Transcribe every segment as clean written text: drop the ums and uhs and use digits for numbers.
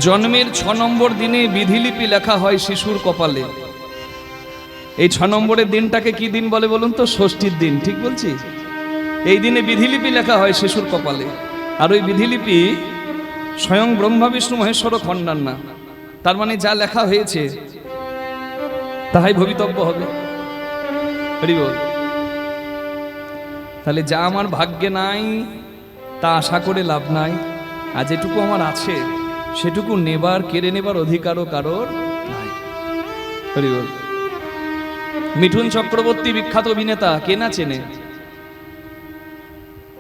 জন্মের 6 নম্বর দিনে বিধিলিপি লেখা হয় শিশুর কপালে। এই 6 নম্বরের দিনটাকে কি দিন বলে বলুন তো? ষষ্ঠীর দিন, ঠিক বলছি? এই দিনে বিধিলিপি লেখা হয় শিশুর কপালে। আর ওই বিধিলিপি স্বয়ং ব্রহ্মা বিষ্ণু মহেশ্বর খণ্ডান না। তার মানে যা লেখা হয়েছে তাহাই ভবিতব্য হবে। হরি বল। তাহলে যা আমার ভাগ্যে নাই তা আশা করে লাভ নাই, আর যেটুকু আমার আছে সেটুকু নেবার, কেড়ে নেবার অধিকারও কারোর নাই। হরি বল। মিঠুন চক্রবর্তী বিখ্যাত অভিনেতা, কে না চেনে?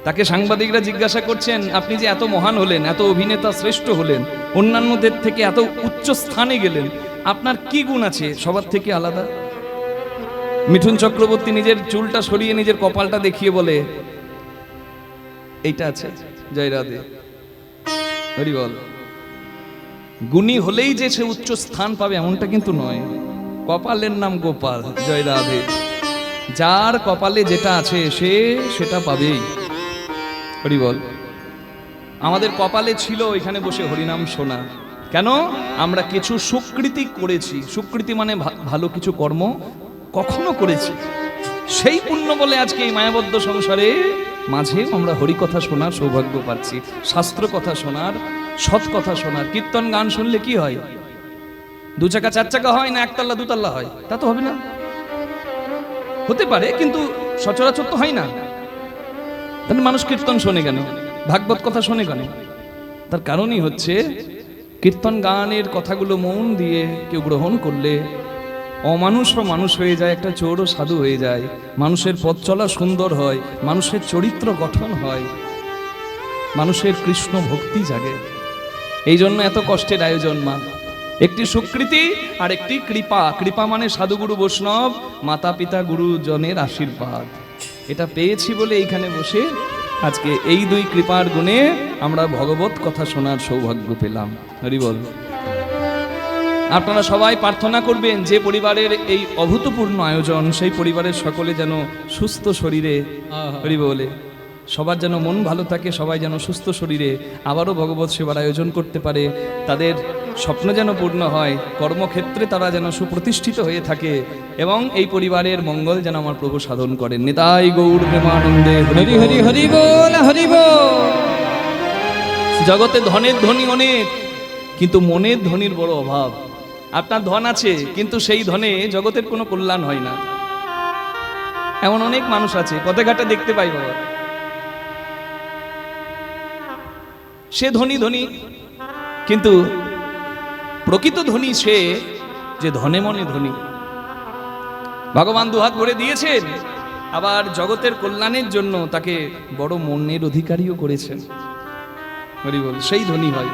তাকে সাংবাদিকরা জিজ্ঞাসা করছেন, আপনি যে এত মহান হলেন, এত অভিনেতা শ্রেষ্ঠ হলেন, অন্যান্যদের থেকে এত উচ্চ স্থানে গেলেন, আপনার কি গুণ আছে সবার থেকে আলাদা? মিঠুন চক্রবর্তী নিজের চুলটা সরিয়ে নিজের কপালটা দেখিয়ে বলে, এইটা আছে। জয় রাধে। হরি বল। গুণী হলেই যে সে উচ্চ স্থান পাবে এমনটা কিন্তু নয়। কপালের নাম গোপাল। জয় রাধে। যার কপালে যেটা আছে সে সেটা পাবেই। হরি বল। আমাদের কপালে ছিল এখানে বসে হরিনাম শোনা। কেন? আমরা কিছু সুকৃতি করেছি। সুকৃতি মানে ভালো কিছু কর্ম কখনো করেছি, সেই পুণ্য বলে আজকে এই মায়াবদ্ধ সংসারে মাঝে আমরা হরিকথা শোনার সৌভাগ্য পাচ্ছি, শাস্ত্র কথা শোনার, সৎ কথা শোনার। কীর্তন গান শুনলে কি হয়? 2 চাকা 4 চাকা হয় না 1 তলা 2 তলা হয়? তা তো হবে না। হতে পারে কিন্তু সচরাচর তো হয় না। তাহলে মানুষ কীর্তন শোনে কেন? ভাগবত কথা শোনে কেন? তার কারণই হচ্ছে কীর্তন গানের কথাগুলো মন দিয়ে কেউ গ্রহণ করলে অমানুষও মানুষ হয়ে যায়, একটা চোরও সাধু হয়ে যায়, মানুষের পথ চলা সুন্দর হয়, মানুষের চরিত্র গঠন হয়, মানুষের কৃষ্ণ ভক্তি জাগে। এই জন্য এত কষ্টের আয়োজন। মা একটি সুকৃতি আর একটি কৃপা। কৃপা মানে সাধুগুরু বৈষ্ণব, মাতা পিতা গুরুজনের আশীর্বাদ। এটা পেয়েছি বলে এইখানে বসে আজকে এই 2 কৃপার গুণে আমরা ভগবত কথা শোনার সৌভাগ্য পেলাম। হরি বল। আপনারা সবাই প্রার্থনা করবেন যে পরিবারের এই অভূতপূর্ণ আয়োজন, সেই পরিবারের সকলে যেন সুস্থ শরীরে, হরি বলে, সবার যেন মন ভালো থাকে, সবাই যেন সুস্থ শরীরে আবারও ভগবত সেবার আয়োজন করতে পারে, তাদের স্বপ্ন যেন পূর্ণ হয়, কর্মক্ষেত্রে তারা যেন সুপ্রতিষ্ঠিত হয়ে থাকে, এবং এই পরিবারের মঙ্গল যেন আমার প্রভু সাধন করেন। নিতাই গৌর প্রেমানন্দে। হরি হরি হরি বল, হরি বল। জগতে ধনের ধনী অনেক, কিন্তু মনের ধনীর বড় অভাব। আপনার ধন আছে কিন্তু সেই ধনে জগতের কোনো কল্যাণ হয় না। এমন অনেক মানুষ আছে, পথে ঘাটে দেখতে পাই বাবা। সে ধনী ধনী, কিন্তু প্রকৃত ধনী সে যে ধনে মনে ধনী। ভগবান 2 হাত ভরে দিয়েছেন, আবার জগতের কল্যাণের জন্য তাকে বড় মনের অধিকারীও করেছেন। হরি বল। সেই ধনী হয়।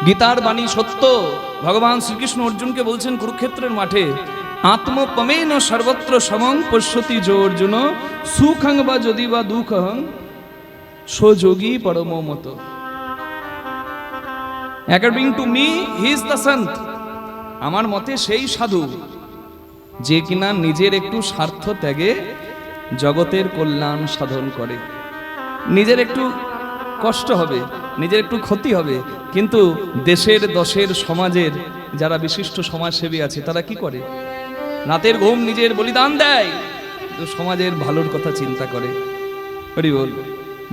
গীতার বাণী সত্য। ভগবান শ্রীকৃষ্ণ অর্জুনকে বলছেন কুরুক্ষেত্রের মাঠে, আত্মপমেন সর্বত্র সমং পশ্যতি যো অর্জুন সুখং বা যদি বা দুঃখং সযোগী পরম মত। According to me he is the সন্ত। আমার মতে সেই সাধু যে কিনা নিজের একটু স্বার্থ ত্যাগে জগতের কল্যাণ সাধন করে। নিজের একটু কষ্ট হবে, নিজের একটু ক্ষতি হবে, কিন্তু দেশের, দশের, সমাজের যারা বিশিষ্ট সমাজসেবী আছে তারা কি করে? রাতের ঘুম নিজের বলিদান দেয়, তো সমাজের ভালোর কথা চিন্তা করে। হরি বল।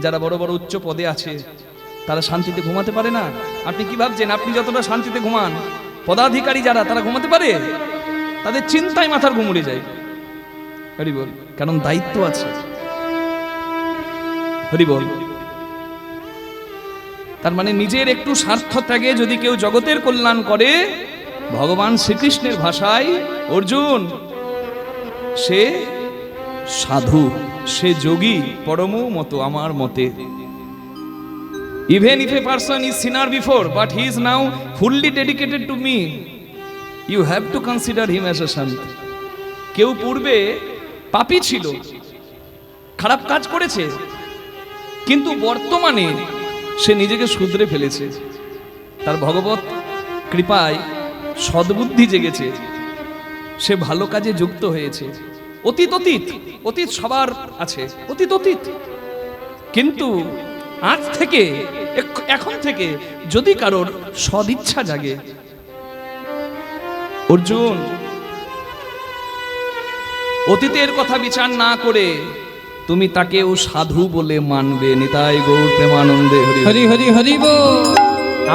যারা বড় বড় উচ্চ পদে আছে তারা শান্তিতে ঘুমাতে পারে না। আপনি কি ভাবছেন আপনি যতটা শান্তিতে ঘুমান, পদাধিকারী যারা তারা ঘুমাতে পারে? তাদের চিন্তায় মাথার ঘুম উড়ে যায়। হরি বল। কারণ দায়িত্ব আছে। হরি বল। তার মানে নিজের একটু স্বার্থ ত্যাগে যদি কেউ জগতের কল্যাণ করে, ভগবান শ্রীকৃষ্ণের ভাষায় অর্জুন সে সাধু, সে যোগী পরম মত আমার মতে। Even if a person is sinner before, but he is now fully dedicated to me, you have to consider him as a sant. কেউ পূর্বে পাপী ছিল, খারাপ কাজ করেছে, কিন্তু বর্তমানে সে নিজেকে শুধরে ফেলেছে। তার ভগবত কৃপায় সদ্বুদ্ধি জেগেছে, সে ভালো কাজে যুক্ত হয়েছে। অতীত অতীত অতীত সবার আছে, অতীত অতীত, কিন্তু আজ থেকে এখন থেকে যদি কারোর সদিচ্ছা জাগে, অর্জুন অতীতের কথা বিচার না করে তুমি তাকেও সাধু বলে মানবে। নিতাই গৌর প্রেমানন্দে হরি হরি হরি হরি বল।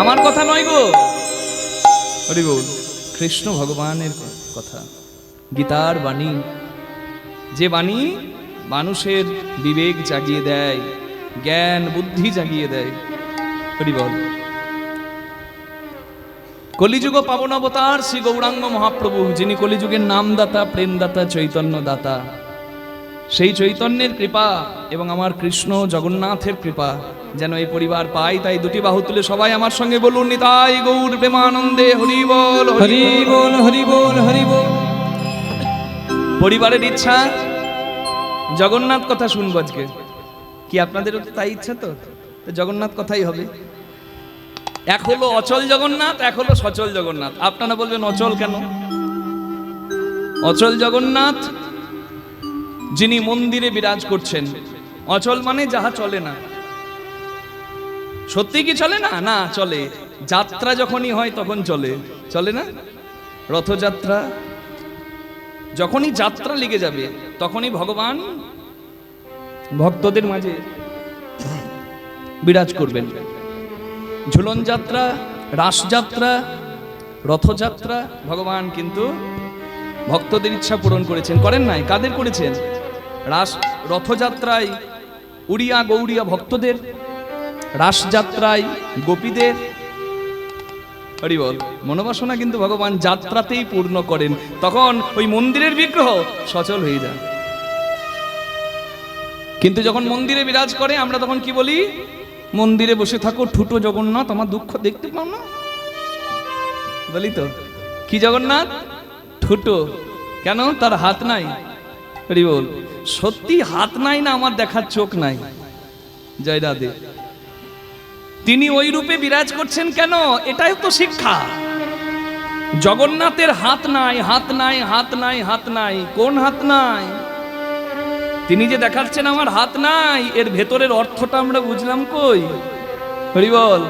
আমার কথা নয় গো, হরি বল, কৃষ্ণ ভগবানের কথা, গীতার বাণী, যে বাণী মানুষের বিবেক জাগিয়ে দেয়, জ্ঞান বুদ্ধি জাগিয়ে দেয়। হরি বল। কলিযুগ পাবন অবতার শ্রী গৌরাঙ্গ মহাপ্রভু, যিনি কলিযুগের নামদাতা, প্রেমদাতা, চৈতন্য দাতা, সেই চৈতন্যের কৃপা এবং আমার কৃষ্ণ জগন্নাথের কৃপা যেন এই পরিবার পাই, তাই দুটি বাহু তুলে সবাই আমার সঙ্গে বলুন, নিতাই গৌর প্রেমানন্দে হরি বল, হরি বল, হরি বল, হরি বল। পরিবারের ইচ্ছা জগন্নাথ কথা শুনবো আজকে। কি আপনাদেরও তো তাই ইচ্ছা? তো জগন্নাথ কথাই হবে। এক হলো অচল জগন্নাথ, এক হলো সচল জগন্নাথ। আপনারা বলবেন অচল কেন? অচল জগন্নাথ যিনি মন্দিরে বিরাজ করছেন। অচল মানে যাহা চলে না। সত্যি কি চলে না? না, চলে। যাত্রা যখনই হয় তখন চলে, চলে না? রথযাত্রা যখনই যাত্রা লেগে যাবে তখনই ভগবান ভক্তদের মাঝে বিরাজ করবেন। ঝুলন যাত্রা, রাসযাত্রা, রথযাত্রা ভগবান কিন্তু ভক্তদের ইচ্ছা পূরণ করেছেন। করেন নাই? কাদের করেছেন? রথযাত্রায় উড়িয়া গৌড়িয়া ভক্তদের, রাসযাত্রায় গোপীদের। হরি বল। মনোবাসনা কিন্তু ভগবান যাত্রাতেই পূর্ণ করেন। তখন ওই মন্দিরের বিগ্রহ সচল হয়ে যায়। কিন্তু যখন মন্দিরে বিরাজ করে আমরা তখন কি বলি? মন্দিরে বসে থাকো ঠুটো জগন্নাথ, আমার দুঃখ দেখতে পাও না? বলি তো, কি জগন্নাথ? ঠুটো। কেন? তার হাত নাই। হরি বল। সত্যি হাত নাই না আমার দেখার চোখ নাই? জয় রাধে। তিনি ওই রূপে বিরাজ করছেন কেন? এটাই তো শিক্ষা। জগন্নাথের হাত নাই, হাত নাই, হাত নাই, হাত নাই। কোন হাত নাই? তিনি যে দেখাচ্ছেন আমার হাত নাই, এর ভেতরের অর্থটা আমরা বুঝলাম কই? হরি বল।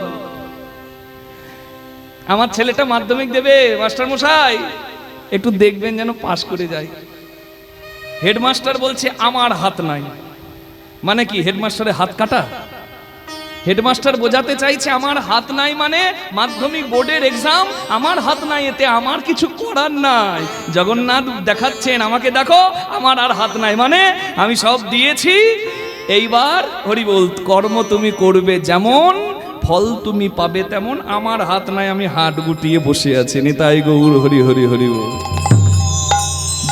আমার ছেলেটা মাধ্যমিক দেবে, মাস্টার মশাই একটু দেখবেন যেন পাশ করে যায়। হেডমাস্টার বলছে আমার হাত নাই। মানে কি? হেডমাস্টারের হাত কাটা? হেডমাস্টার বোঝাতে চাইছে আমার হাত নাই মানে মাধ্যমিক বোর্ডের এক্সাম, আমার হাত নাই, এতে আমার কিছু করার নাই। জগন্নাথ দেখাচ্ছেন আমাকে দেখো, আমার আর হাত নাই, মানে আমি সব দিয়েছি, এইবার হরি বল কর্ম তুমি করবে যেমন, ফল তুমি পাবে তেমন। আমার হাত নাই, আমি হাত গুটিয়ে বসে আছি। নিতাই গৌর হরি হরি হরি বল।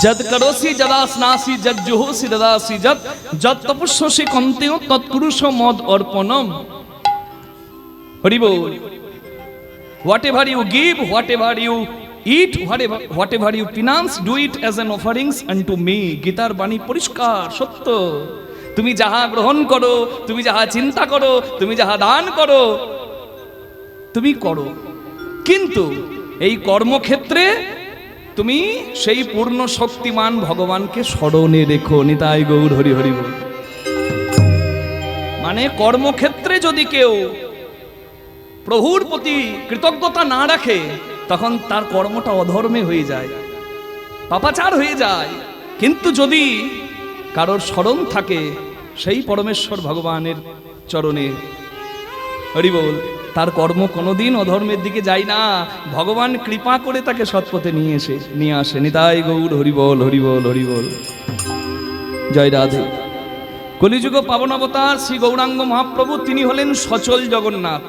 যদ করোসি যদা স্নাসি যদ জুহোসি দদাসি যদ যদ তপস্যসি কন্তেয় তৎকুরুষ মদ অর্পণম। হরি বল। Whatever you give, whatever you eat, whatever you pronounce, do it as an offerings unto me. গীতার বাণী পরিষ্কার সত্য। তুমি যাহা গ্রহণ করো, তুমি যাহা চিন্তা করো, তুমি যাহা দান করো, তুমি করো, কিন্তু এই কর্মক্ষেত্রে তুমি সেই পূর্ণ শক্তিমান ভগবানকে স্মরণে রেখো। নিতাই গৌর হরি হরি বল। মানে কর্মক্ষেত্রে যদি কেউ প্রভুর প্রতি কৃতজ্ঞতা না রাখে তখন তার কর্মটা অধর্মে হয়ে যায়, পাপাচার হয়ে যায়। কিন্তু যদি কারোর স্মরণ থাকে সেই পরমেশ্বর ভগবানের চরণে, হরি বল, তার কর্ম কোনোদিন অধর্মের দিকে যায় না। ভগবান কৃপা করে তাকে সৎপথে নিয়ে আসে। নিতাই গৌর হরি বল, হরি বল, হরি বল। জয় রাধে। কলিযুগ পাবন অবতার শ্রী গৌরাঙ্গ মহাপ্রভু, তিনি হলেন সচল জগন্নাথ।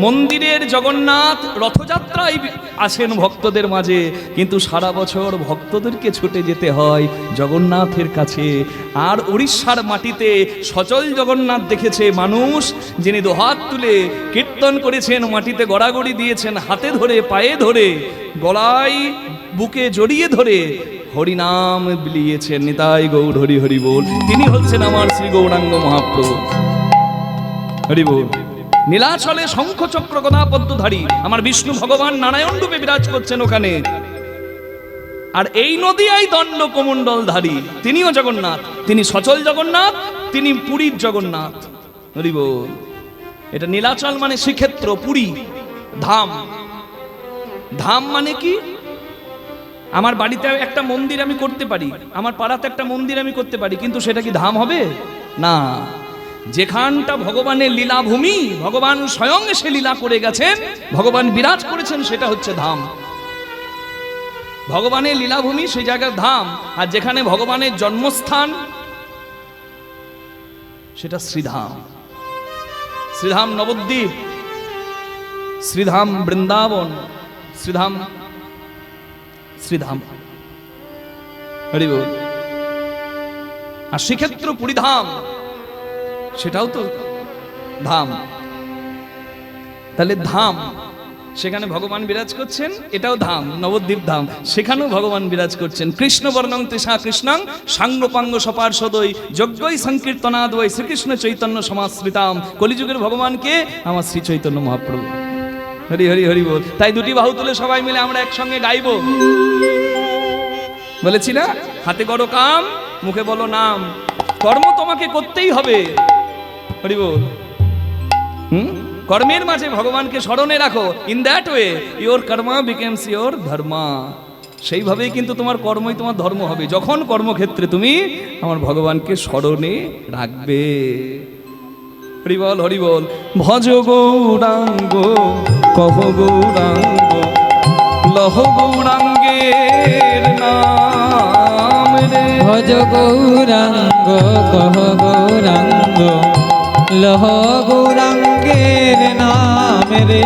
মন্দিরের জগন্নাথ রথযাত্রায় আসেন ভক্তদের মাঝে, কিন্তু সারা বছর ভক্তদেরকে ছুটে যেতে হয় জগন্নাথের কাছে। আর উড়িষ্যার মাটিতে সচল জগন্নাথ দেখেছে মানুষ, যিনি দুহাত তুলে কীর্তন করেছেন, মাটিতে গড়াগড়ি দিয়েছেন, হাতে ধরে পায়ে ধরে গলায় বুকে জড়িয়ে ধরে হরিনাম বিলিয়েছেন। নিতাই গৌর হরি হরি বল। তিনি হচ্ছেন আমার শ্রী গৌরাঙ্গ মহাপ্রভু। হরি বল। নীলাচলে শঙ্খ চক্র গদা পদ্মধারী আমার বিষ্ণু ভগবান নারায়ণ রূপে বিরাজ করছেন ওখানে। আর এই নদিয়ায় দণ্ড কমণ্ডলধারী তিনিও জগন্নাথ। তিনি সচল জগন্নাথ, তিনি পুরীর জগন্নাথ। হরি বল। এটা নীলাচল মানে শ্রীক্ষেত্র, পুরী, ধাম। ধাম মানে কি? আমার বাড়িতে একটা মন্দির আমি করতে পারি, আমার পাড়াতে একটা মন্দির আমি করতে পারি, কিন্তু সেটা কি ধাম হবে? না। যেখানটা ভগবানের লীলাভূমি, ভগবান স্বয়ং এসে লীলা করে গেছেন, ভগবান বিরাজ করেছেন, সেটা হচ্ছে ধাম। ভগবানের লীলাভূমি সেই জায়গার ধাম। আর যেখানে ভগবানের জন্মস্থান সেটা শ্রীধাম। শ্রীধাম নবদ্বীপ, শ্রীধাম বৃন্দাবন, শ্রীধাম শ্রীধাম হরি বল। আর শ্রীক্ষেত্র পুরীধাম, সেটাও তো ধাম। তাহলে ধাম, সেখানে ভগবান বিরাজ করছেন, এটাও ধাম, নবদ্বীপ ধাম, সেখানেও ভগবান বিরাজ করছেন। কৃষ্ণ বর্ণং তৃষা কৃষ্ণং সাঙ্গপাঙ্গ সপার্ষদৈ যজ্ঞই সংকীর্তনাদ্বৈ শ্রীকৃষ্ণ চৈতন্য সমাশ্রিতাম। কলিযুগের ভগবানকে আমার শ্রী চৈতন্য মহাপ্রভু। হরি হরি হরি বল। তাই দুটি বাহু তুলে সবাই মিলে আমরা একসঙ্গে গাইব। বলেছি না, হাতে করো কাম, মুখে বলো নাম। কর্ম তোমাকে করতেই হবে। হরি বল। কর্মের মাঝে ভগবানকে স্মরণে রাখো। In that way your karma becomes your dharma. সেইভাবেই কিন্তু তোমার কর্মই তোমার ধর্ম হবে, যখন কর্মক্ষেত্রে তুমি আমার ভগবানকে স্মরণে রাখবে। হরি বল হরি বল। ভজ গৌরাঙ্গ কহ গৌরাঙ্গ লহ গৌরাঙ্গের নাম রে। ভজ গৌরাঙ্গ কহ গৌরাঙ্গ লহ গৌরাঙ্গের নাম রে।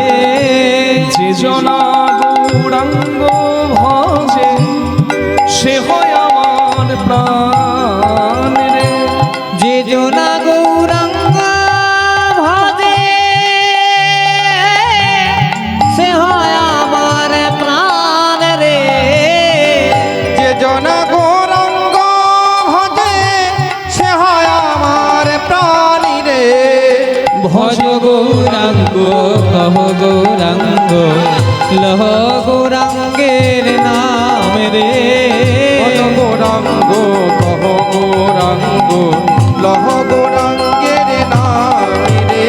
যে জনা গৌরাঙ্গ ভজে সে হয় আমার প্রাণ রে। যে জনা গৌরাঙ্গ ভজে সে হয় আমার প্রাণ রে। যে জনা গৌরাঙ্গ ভজে সে হয় আমার প্রাণী রে। ভজ গৌরাঙ্গ কহ গৌরাঙ্গ লহ গৌরাঙ্গের নাম রে। ভজ গৌরাঙ্গ কহ গৌরাঙ্গ লহ গৌরাঙ্গের নাম রে।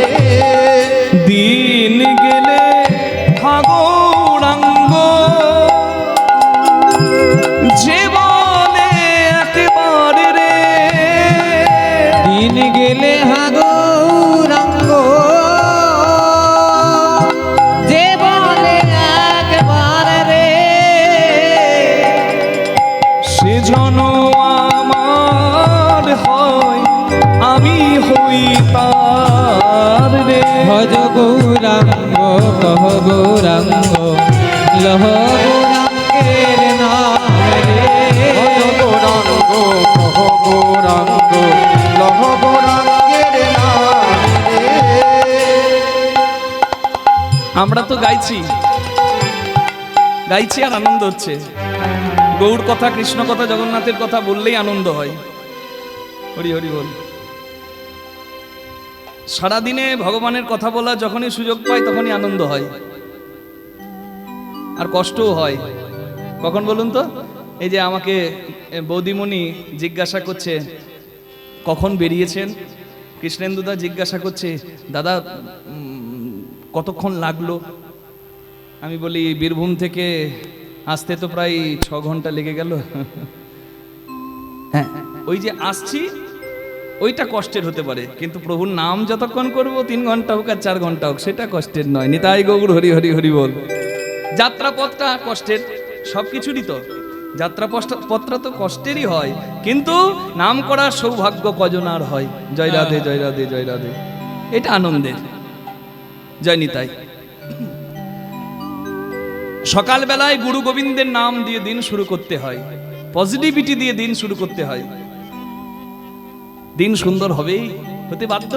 দিন গেলে হা গৌরাঙ্গ যে বলে একেবারে রে। দিন গেলে হা গৌরাঙ্গ যে বলে একবার রে। সেজন আমার হয় আমি হই তার রে। ভজ গৌরাঙ্গ কহ গৌরাঙ্গ লহ গৌরাঙ্গের নাম রে। ভজ গৌরাঙ্গ কহ গৌরাঙ্গ লহ গৌরাঙ্গের নাম রে। আমরা তো গাইছি আর আনন্দ হচ্ছে। গৌর কথা, কৃষ্ণ কথা, জগন্নাথের কথা বললেই আনন্দ হয়। হরি হরি বল। সারাদিনে ভগবানের কথা বলা যখনই সুযোগ পাই তখনই আনন্দ হয়, আর কষ্টও হয়। কখন বলুন তো? এই যে আমাকে বৌদিমণি জিজ্ঞাসা করছে কখন বেরিয়েছেন, কৃষ্ণেন্দুদা জিজ্ঞাসা করছে দাদা কতক্ষণ লাগলো। আমি বলি বীরভূম থেকে আসতে তো প্রায় 6 ঘন্টা লেগে গেল। হ্যাঁ, ওই যে আসছি ওইটা কষ্টের হতে পারে, কিন্তু প্রভুর নাম যতক্ষণ করব 3 ঘন্টা হোক আর 4 ঘন্টা হোক সেটা কষ্টের নয়। নিতাই গৌর হরি হরি হরি বল। যাত্রাপথটা কষ্টের, সব কিছুরই তো যাত্রাপথটা তো কষ্টেরই হয়, কিন্তু নাম করার সৌভাগ্য কজনার হয়। জয় রাধে জয় রাধে জয় রাধে, এটা আনন্দের। জয় নিতাই। সকালবেলায় গুরু গোবিন্দের নাম দিয়ে দিন শুরু করতে হয়, পজিটিভিটি দিয়ে দিন শুরু করতে হয়। দিন সুন্দর হবেই, হতে বাধ্য।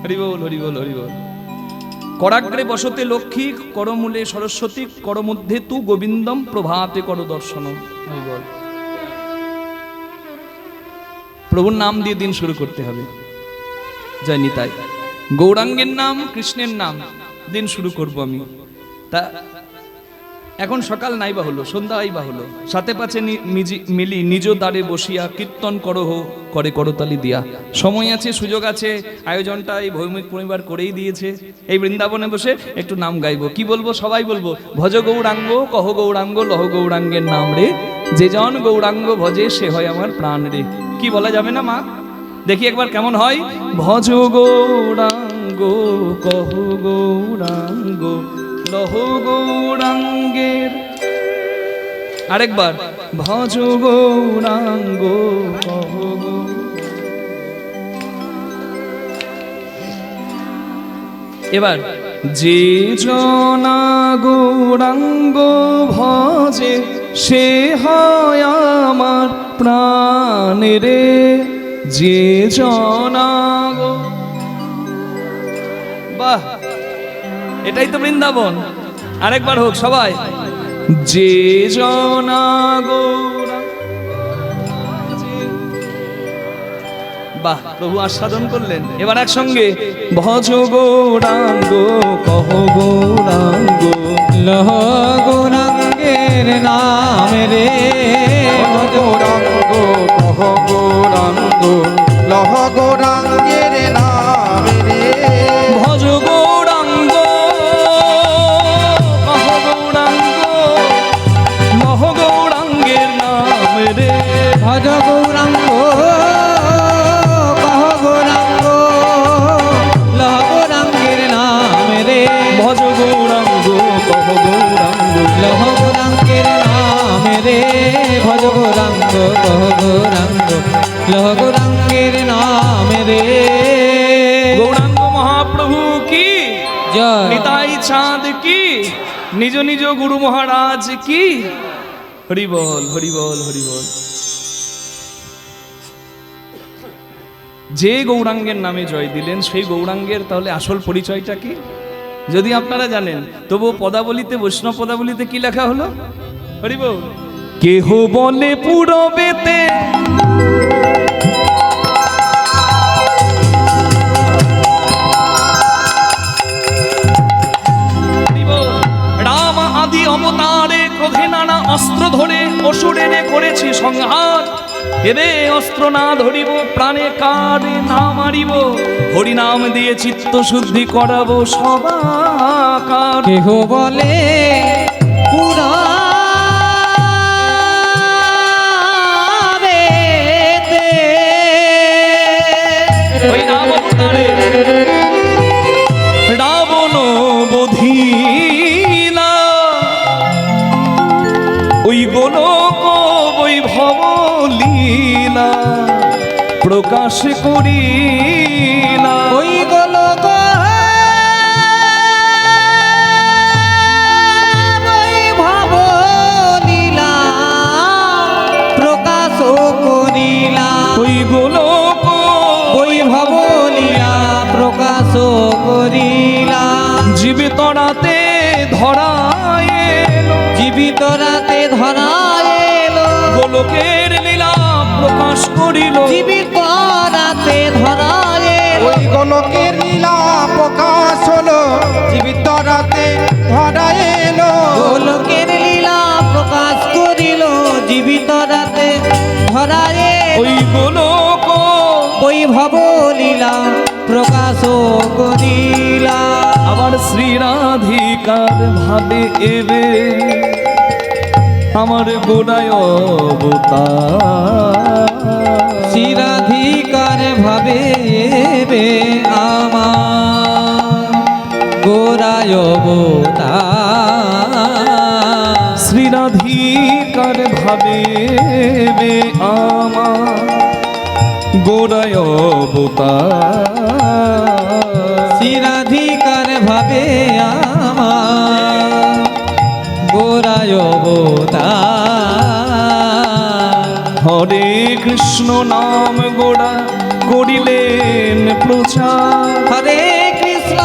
হরি বল হরি বল হরি বল। করাগ্রে বসতে লক্ষ্মী করমূলে সরস্বতী করমধ্যে তু গোবিন্দম প্রভাতে কর দর্শন। হরি বল। প্রভুর নাম দিয়ে দিন শুরু করতে হবে। জয় নিতাই। গৌরাঙ্গের নাম, কৃষ্ণের নাম দিন শুরু করব আমি। তা এখন সকাল নাইবা হলো, সন্ধ্যা আইবা হলো, সাথে পাছে মিলি নিজ দ্বারে বসিয়া কীর্তন করহ করে করতালি দিয়া। সময় আছে, সুযোগ আছে, আয়োজনটা এই ভৌমিক পরিবার করেই দিয়েছে। এই বৃন্দাবনে বসে একটু নাম গাইবো। কি বলবো? সবাই বলবো ভজ গৌরাঙ্গ কহ গৌরাঙ্গ লহ গৌরাঙ্গের নাম রে, যে জন গৌরাঙ্গ ভজে সে হয় আমার প্রাণ রে। কি বলা যাবে না মা? দেখি একবার কেমন হয়। ভজ গৌরাঙ্গ কহ গৌরাঙ্গ লহ গৌরাঙ্গের, আরেকবার ভজ গৌরাঙ্গ কহ এবার যে জনা গৌরাঙ্গ ভজে সে হয় আমার প্রাণ রে, যে জনা বাহ, এটাই তো বৃন্দাবন। আরেকবার হোক সবাই, যে জনা বাহ, প্রভু আস্বাদন করলেন। এবার একসঙ্গে ভজ গৌরাঙ্গ কহ গৌরাঙ্গ লহ গৌরাঙ্গের নাম রে, গৌরাঙ্গ কহ গৌরাঙ্গ লহ গৌরাঙ্গের নাম রে, ভজ গৌরাঙ্গ কহ গৌরাঙ্গ লহ গৌরাঙ্গের নাম রে, ভজ গৌরাঙ্গ কহ গৌরাঙ্গ লহ গৌরাঙ্গের নাম রে, ভজ গৌরাঙ্গ কহ গৌরাঙ্গ লহ গৌরাঙ্গের নাম রে, ভজ গৌরাঙ্গ কহ গৌরাঙ্গ লহ গৌরাঙ্গের নাম রে। গৌরাঙ্গ মহাপ্রভু কি জয়। নিতাই চাঁদ কি, নিজ নিজ গুরু মহারাজ কি। হরি বল হরি বল হরি বল। যে গৌরাঙ্গের নামে জয় দিলেন সেই গৌরাঙ্গের তাহলে আসল পরিচয়টা কি যদি আপনারা জানেন, তবু পদাবলিতে, বৈষ্ণব পদাবলিতে কি লেখা হলো? হরি বল। কেহ বলে পুরবেতে রাম আদি অবতারে ক্রোধে নানা অস্ত্র ধরে অসুরেরে করেছি সংহার, এবে অস্ত্র না ধরিব প্রাণে কারে না মারিব, হরিনাম দিয়ে চিত্ত শুদ্ধি করাবো সবাকার। কেহ বলে পুরাবেতে, ওই রাম অবতারে রাবণ বধিলা, ওই গোলক বৈভব লীলা প্রকাশ করিলা, ওই গোলক বৈভব লীলা প্রকাশ করিলা, ওই গোলক বৈভব লীলা প্রকাশ করিলা, জীবিত রাতে ধরা এলো, জীবিত রাতে ধরা এলো, গোলকের লীলা প্রকাশ করিল, জীবিত রাতে ধরা এলো, ওই গোলকের লীলা প্রকাশ হলো, জীবিত রাতে ধরা এলো, গোলকের লীলা প্রকাশ করিল, জীবিত রাতে ধরা এলো, ওই গোলক বৈভব লীলা প্রকাশ করিলা। আবার শ্রী রাধিকার ভাবে এবে আমার গোড়ায় অবতার, শিরাধিকার ভাবে এবে আমার গোরায় অবতার, শ্রী রাধিকার ভাবে এবে আমার গোড়ায় অবতার, শিরাধিকার ভাবে আমার গোরায় অবতার। হরে কৃষ্ণ নাম গোড়া করিলেন প্রচার, হরে কৃষ্ণ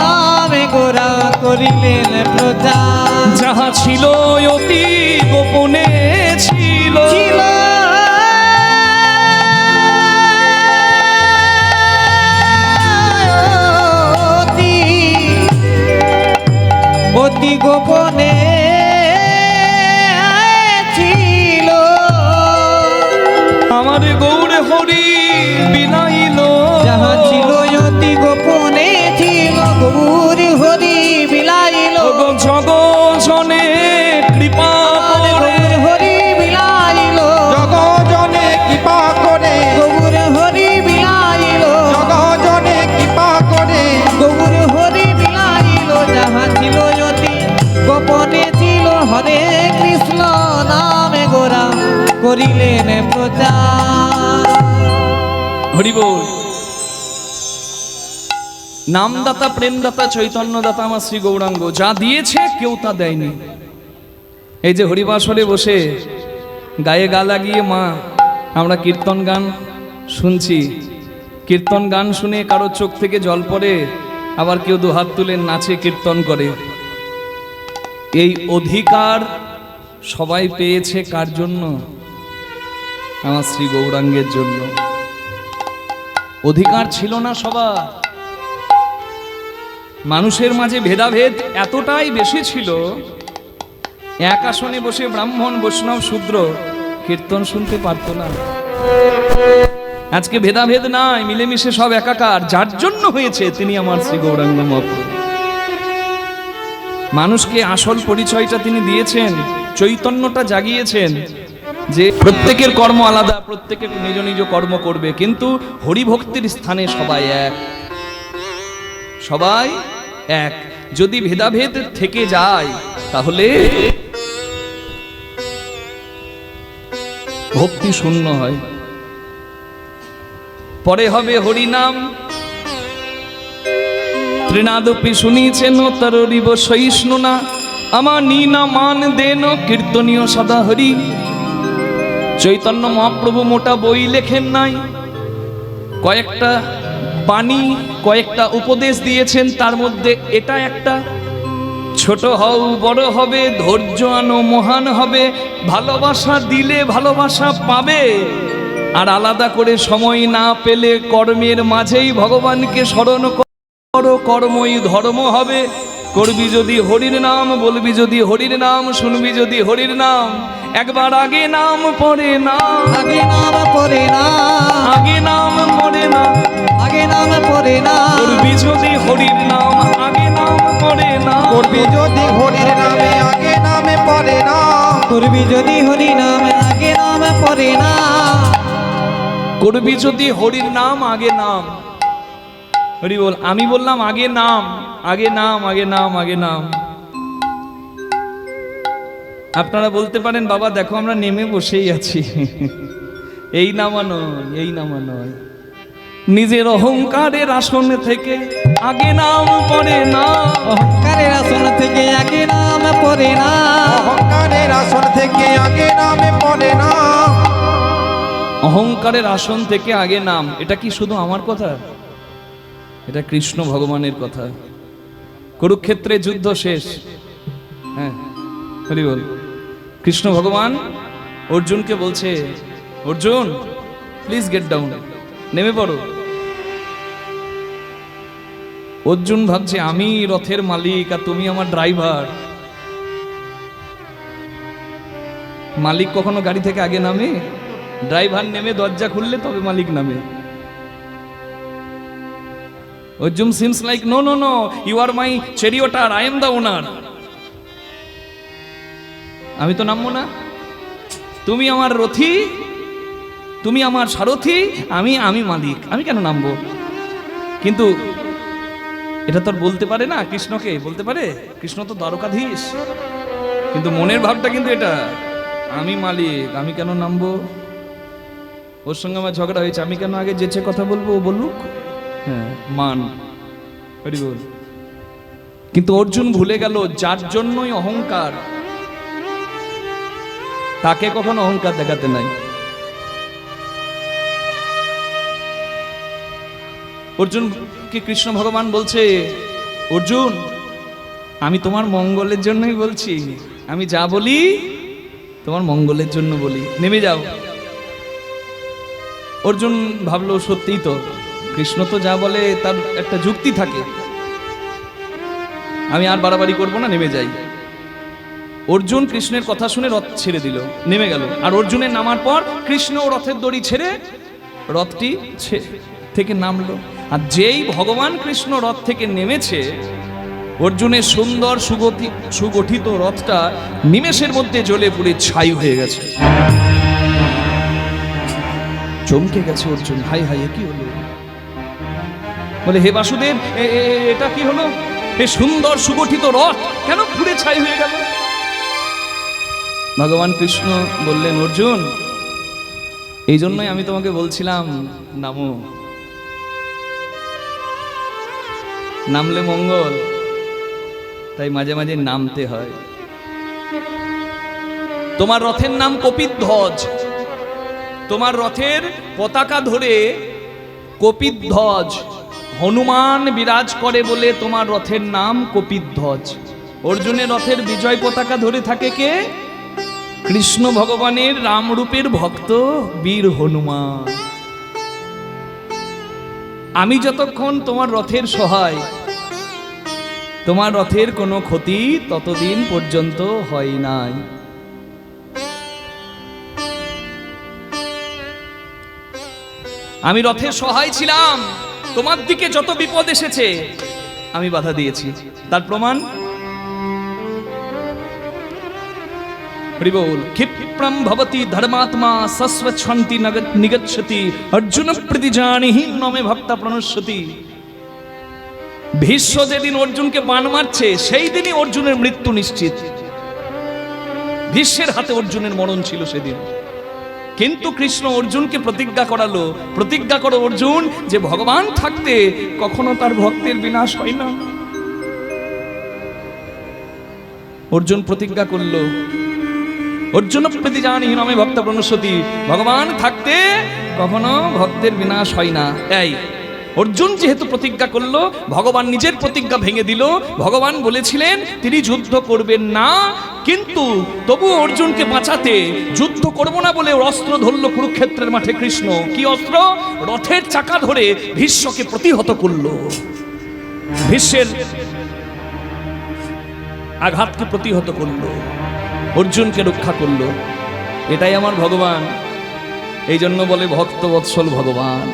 নামে গোরা করিলেন প্রচার, যাহা ছিল অতি গোপনে ছিল, ছিল অতি গোপনে আমার গৌর হরি বিলাইল যাহা ছিল অতি গোপনে ছিল গৌর হরি বিলাইল ওগো জগজনে কৃপা করে গৌর হরি বিলাইল জগজনে কৃপা করে গৌর হরি বিলাইল জগজনে কৃপা করে গৌর হরি বিলাইল যাহা ছিল অতি গোপনে ছিল হরে কৃষ্ণ নামে গোরা করিলেন প্রচার। হরি বল। নামদাতা প্রেমদাতা চৈতন্যদাতা আমার শ্রী গৌরাঙ্গ যা দিয়েছে কেউ তা দেয়নি। এই যে হরিবাসরে বসে গায়ে গা লাগিয়ে মা আমরা কীর্তন গান শুনছি, কীর্তন গান শুনে কারো চোখ থেকে জল পড়ে, আবার কেউ দুহাত তুলে নাচে কীর্তন করে। এই অধিকার সবাই পেয়েছে কার জন্য? আমার শ্রী গৌরাঙ্গের জন্য। অধিকার ছিল না সবার। মানুষের মাঝে ভেদাভেদ এতটাই বেশি ছিল, এক আসনে বসে ব্রাহ্মণ বৈষ্ণব শূদ্র কীর্তন শুনতে পারতো না। আজকে ভেদাভেদ নাই, মিলেমিশে সব একাকার। যার জন্য হয়েছে তিনি আমার শ্রী গৌরাঙ্গ মহাপ্রভু। মানুষকে আসল পরিচয়টা তিনি দিয়েছেন, চৈতন্যটা জাগিয়েছেন যে প্রত্যেকের কর্ম আলাদা, প্রত্যেকে নিজ নিজ কর্ম করবে, কিন্তু হরিভক্তির স্থানে সবাই এক, সবাই এক। যদি ভেদাভেদ থেকে যায় তাহলে ভক্তি শূন্য হয়। পরে হবে হরিনাম ত্রিনাদপি শুনিছেন তরিব সহিষ্ণু না আমার নীনা মান দেন কীর্তনীয় সদা হরি। চৈতন্য মহাপ্রভু মোটা বই লেখেন নাই, কয়েকটা বাণী কয়েকটা উপদেশ দিয়েছেন, তার মধ্যে এটা একটা। ছোট হও বড় হবে, ধৈর্য আনো মহান হবে, ভালোবাসা দিলে ভালোবাসা পাবে, আর আলাদা করে সময় না পেলে কর্মের মাঝেই ভগবানকে স্মরণ করো, কর্মই ধর্ম হবে। করবি যদি হরির নাম, বলবি যদি হরির নাম, শুনবি যদি হরির নাম, একবার আগে নাম পড়ে না, আগে নাম পড়ে না, আগে নাম পড়ে না, আগে নাম পড়ে না, করবি যদি হরির নাম, আগে নাম পড়ে না, করবি যদি হরির নামে আগে নামে পড়ে না, করবি যদি হরি নাম আগে নাম পড়ে না, করবি যদি হরির নাম আগে নাম। হরি বল। আমি বললাম আগে নাম, আগে নাম, আগে নাম, আগে নাম। আপনারা বলতে পারেন বাবা দেখো আমরা নেমে বসেই আছি। এই নামা নয়, এই নামা নয়। নিজের অহংকারের আসন থেকে আগে নাম পড়ে না, অহংকারের আসন থেকে আগে নাম পড়ে না, অহংকারের আসন থেকে আগে নামে পড়ে না, অহংকারের আসন থেকে আগে নাম। এটা কি শুধু আমার কথা? এটা কৃষ্ণ ভগবানের কথা। কুরুক্ষেত্রে যুদ্ধ শেষ, হ্যাঁ হরি বল। কৃষ্ণ ভগবান অর্জুনকে বলছে, অর্জুন প্লিজ গেট ডাউন, নেমে পড়ো। অর্জুন ভাবছে আমি রথের মালিক আর তুমি আমার ড্রাইভার। মালিক কখনো গাড়ি থেকে আগে নামে? ড্রাইভার নেমে দরজা খুললে তবে মালিক নামে। Arjun seems like no no no, you are my charioteer, I am the owner. আমি তো নামবো না, তুমি আমার রথী, তুমি আমার সারথী, আমি মালিক, আমি কেন নামবো? কিন্তু এটা তো আর বলতে পারে না, কৃষ্ণকে বলতে পারে? কৃষ্ণ তো দ্বারকাধীশ, কিন্তু মনের ভাবটা কিন্তু এটা, আমি মালিক, আমি কেন নামবো? ওর সঙ্গে আমার ঝগড়া হয়েছে, আমি কেন আগে যেচে কথা বলবো, ও বলুক, হ্যাঁ মান। হরি বল। কিন্তু অর্জুন ভুলে গেল যার জন্যই অহংকার, তাকে কখনো অহংকার দেখাতে নাই। অর্জুনকে কৃষ্ণ ভগবান বলছে, অর্জুন আমি তোমার মঙ্গলের জন্যই বলছি, আমি যা বলি তোমার মঙ্গলের জন্য বলি, নেমে যাও। অর্জুন ভাবলো সত্যিই তো, কৃষ্ণ তো যা বলে তার একটা যুক্তি থাকে, আমি আর বাড়াবাড়ি করবো না, নেমে যাই। অর্জুন কৃষ্ণের কথা শুনে রথ ছেড়ে দিল, নেমে গেল। আর অর্জুনের নামার পর কৃষ্ণ রথের দড়ি ছেড়ে রথটি থেকে নামলো। আর যেই ভগবান কৃষ্ণ রথ থেকে নেমেছে, অর্জুনের সুন্দর সুগঠিত রথটা নিমেষের মধ্যে জ্বলে পুড়ে ছাই হয়ে গেছে। চমকে গেছে অর্জুন, হাই হাই এ কি হলো? বলে, হে বাসুদেব, এটা কি হলো? এ সুন্দর সুগঠিত রথ কেন পুড়ে ছাই হয়ে গেল? ভগবান কৃষ্ণ বললেন, অর্জুন, এই জন্যই আমি তোমাকে বলছিলাম নামো, নামলে মঙ্গল, তাই মাঝে মাঝে নামতে হয়। তোমার রথের নাম কপিধ্বজ, তোমার রথের পতাকা ধরে কপিধ্বজ, হনুমান বিরাজ করে বলে তোমার রথের নাম কপিধ্বজ। অর্জুনের রথের বিজয় পতাকা ধরে থাকে কে? কৃষ্ণ ভগবানের রামরূপের ভক্ত বীর হনুমান। আমি যতক্ষণ তোমার রথের সহায়, তোমার রথের কোনো ক্ষতি ততদিন পর্যন্ত হয় নাই। আমি রথের সহায় ছিলাম, তোমার দিকে যত বিপদ এসেছে আমি বাধা দিয়েছি। তার প্রমাণ হরিবোল। ক্ষিপ্রম ভবতি ধর্মাত্মা সস্বচ্ছন্তি নিগচ্ছতি অর্জুন প্রতিজানিহি নমে ভক্তা প্রণশ্যতি। ভীষ্ম যেদিন অর্জুনকে বাণ মারছে সেই দিনই অর্জুনের মৃত্যু নিশ্চিত। ভীষ্মের হাতে অর্জুনের মরণ ছিল সেদিন। কিন্তু কৃষ্ণ অর্জুনকে প্রতিজ্ঞা করালো, প্রতিজ্ঞা করো অর্জুন, যে ভগবান থাকতে কখনো তার ভক্তের বিনাশ হয় না। অর্জুন প্রতিজ্ঞা করলো, অর্জুন প্রতিজানিহি নমে ভক্তা প্রণশ্যতি, ভগবান থাকতে কখনো ভক্তের বিনাশ হয় না। এই অর্জুন যেহেতু প্রতিজ্ঞা করলো, ভগবান নিজের প্রতিজ্ঞা ভেঙে দিল। ভগবান বলেছিলেন তিনি যুদ্ধ করবেন না, কিন্তু তবু অর্জুনকে বাঁচাতে যুদ্ধ করব না বলে অস্ত্র ধরল কুরুক্ষেত্রের মাঠে কৃষ্ণ। কি অস্ত্র? রথের চাকা ধরে ভীষ্মকে প্রতিহত করলো, ভীষ্মের আঘাতকে প্রতিহত করলো, অর্জুনকে রক্ষা করলো। এটাই আমার ভগবান। এই জন্য বলে ভক্ত বৎসল ভগবান।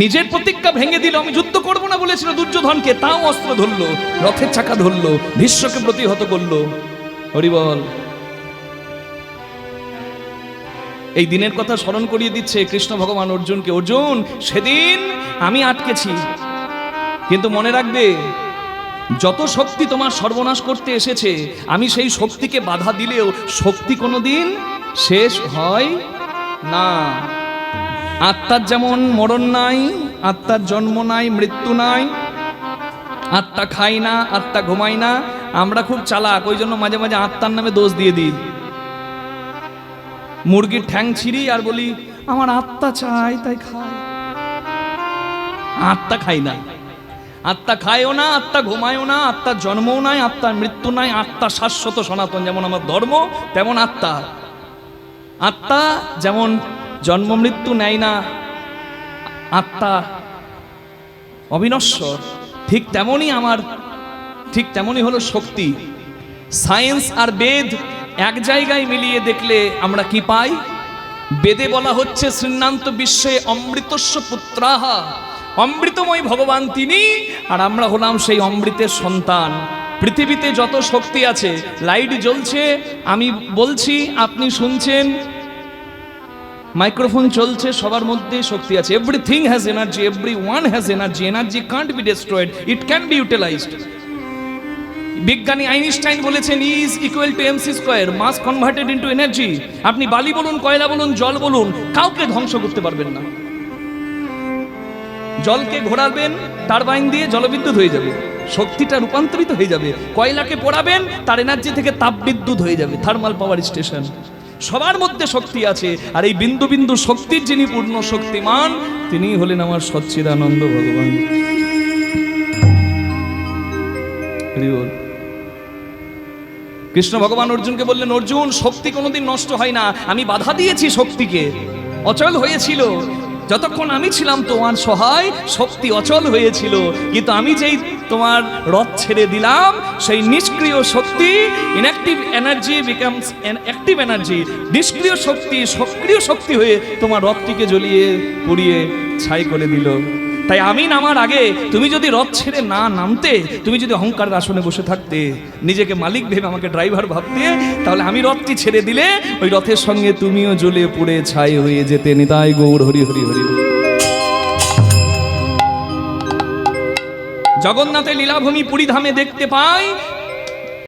নিজের প্রতিজ্ঞা ভেঙে দিল, আমি যুদ্ধ করব না বলেছিল দুর্যোধনকে, তাও অস্ত্র ধরলো, রথের চাকা ধরলো, ভীষ্মকে প্রতিহত করলো। হরিবল। এই দিনের কথা স্মরণ করিয়ে দিচ্ছে কৃষ্ণ ভগবান অর্জুনকে। অর্জুন, সেদিন আমি আটকেছি, কিন্তু মনে রাখবে যত শক্তি তোমার সর্বনাশ করতে এসেছে, আমি সেই শক্তিকে বাধা দিলেও শক্তি কোনোদিন শেষ হয় না। আত্মার যেমন মরণ নাই, আত্মার জন্ম নাই, মৃত্যু নাই, আত্মা খায় না, আত্মা ঘুমায় না। আমরা খুব চালাক, ওই জন্য মাঝে মাঝে আত্মার নামে দোষ দিয়ে দিই। মুরগির ঠ্যাং ছিঁড়ি আর বলি আমার আত্মা চাই তাই খায়। আত্মা খাই না, আত্মা খায়ও না, আত্মা ঘুমায়ও না, আত্মার জন্মও নাই, আত্মার মৃত্যু নাই। আত্মা শাশ্বত সনাতন, যেমন আমার ধর্ম তেমন আত্মা। আত্মা যেমন জন্ম মৃত্যু নেয় না, আত্মা অবিনশ্বর, ঠিক তেমনই হলো শক্তি। সায়েন্স আর বেদ এক জায়গায় মিলিয়ে দেখলে আমরা কি পাই? বেদে বলা হচ্ছে শ্রীনান্ত বিশ্বে অমৃতস্য পুত্রাহা, অমৃতময় ভগবান তিনি, আর আমরা হলাম সেই অমৃতের সন্তান। পৃথিবীতে যত শক্তি আছে, লাইট জ্বলছে, আমি বলছি, আপনি শুনছেন, মাইক্রোফোন চলছে, সবার মধ্যে শক্তি আছে। Everything has energy, everyone has energy. Energy can't be destroyed, it can be utilised. বিজ্ঞানী আইনস্টাইন বলেছেন is equal to MC square, mass converted into energy. আপনি বালি বলুন, কয়লা বলুন, জল বলুন, কাউকে ধ্বংস করতে পারবেন না। জলকে ঘোরাবেন টারবাইন দিয়ে, জলবিদ্যুৎ হয়ে যাবে, শক্তিটা রূপান্তরিত হয়ে যাবে। কয়লাকে পোড়াবেন, তার এনার্জি থেকে তাপবিদ্যুৎ হয়ে যাবে, থার্মাল পাওয়ার স্টেশন। সবার মধ্যে শক্তি আছে, আর এই বিন্দু বিন্দু শক্তির যিনি পূর্ণ শক্তিমান, তিনি হলেন আমার সচ্চিদানন্দ ভগবান। কৃষ্ণ ভগবান অর্জুনকে বললেন, অর্জুন, শক্তি কোনোদিন নষ্ট হয় না। আমি বাধা দিয়েছি শক্তিকে, অচল হয়েছিল। যতক্ষণ আমি ছিলাম তোমার সহায়, শক্তি অচল হয়েছিল, কিন্তু আমি যেই তোমার রথ ছেড়ে দিলাম, সেই নিষ্ক্রিয় শক্তি inactive energy becomes an active energy, নিষ্ক্রিয় শক্তি সক্রিয় শক্তি হয়ে তোমার রথটিকে জ্বলিয়ে পুড়িয়ে ছাই করে দিল। তাই আমি নামার আগে তুমি যদি রথ ছেড়ে না নামতে, তুমি যদি অহংকারের আসনে বসে থাকতে, নিজেকে মালিক ভেবে আমাকে ড্রাইভার ভাবতে, তাহলে আমি রথটি ছেড়ে দিলে ওই রথের সঙ্গে তুমিও জ্বলে পুড়ে ছাই হয়ে যেতে। নিতাই গৌর হরি হরি হরি। জগন্নাথের লীলাভূমি পুরীধামে দেখতে পাই